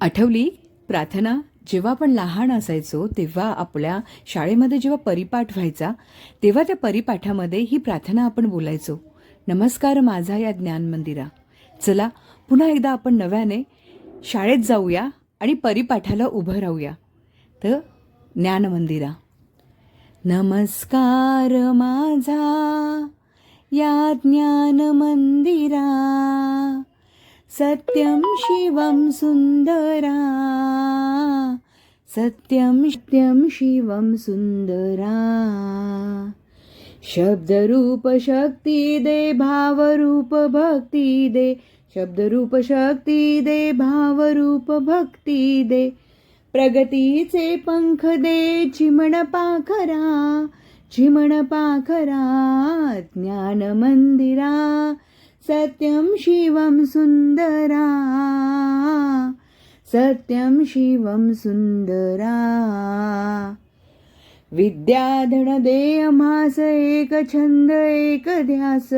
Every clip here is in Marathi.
आठवली प्रार्थना? जेव्हा आपण लहान असायचो तेव्हा आपल्या शाळेमध्ये जेव्हा परिपाठ व्हायचा तेव्हा त्या परिपाठामध्ये ही प्रार्थना आपण बोलायचो, नमस्कार माझा या ज्ञान मंदिरा. चला पुन्हा एकदा आपण नव्याने शाळेत जाऊया आणि परिपाठाला उभं राहूया. तर ज्ञान मंदिरा. नमस्कार माझा या ज्ञान मंदिरा, सत्यं शिवं सुंदरा, सत्यं सत्यं शिवं सुंदरा. शब्दरूप शक्ती दे, भावरूप भक्ती दे, शब्दरूप शक्ती दे, भावरूप भक्ती दे. प्रगतीचे पंख दे, चिमण पाखरा, चिमण पाखरा. ज्ञान मंदिरा, सत्यं शिवं सुंदरा, सत्यं शिवं सुंदरा. विद्याधन दे आम्हास एक छंद एक ध्यास,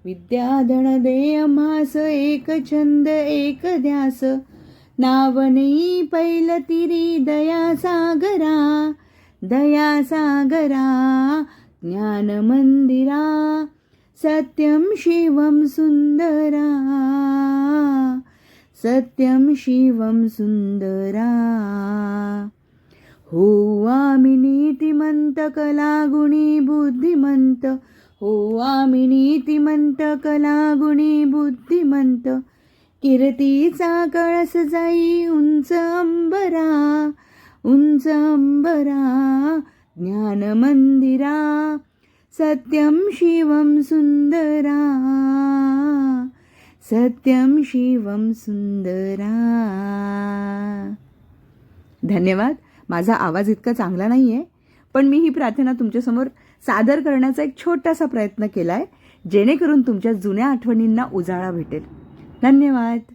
विद्याधन दे आम्हास एक छंद एक ध्यास. नाव नाही पैलतीरी दया सागरा, दया सागरा. ज्ञान मंदिरा, सत्यं शिवं सुंदरा, सत्यं शिवं सुंदरा. हो आम्ही नीतिमंत कलागुणी बुद्धिमंत, हो आम्ही नीतिमंत कलागुणी बुद्धिमंत. कीर्तीचा कळस जाई उंच अंबरा, उंच अंबरा. ज्ञान मंदिरा, सत्यं शिवं सुंदरा, सत्यं शिवं सुंदरा. धन्यवाद. माझा आवाज इतका चांगला नाही आहे, पण मी ही प्रार्थना तुमच्यासमोर सादर करण्याचा एक छोटासा प्रयत्न केला आहे, जेणेकरून तुमच्या जुन्या आठवणींना उजाळा भेटेल. धन्यवाद.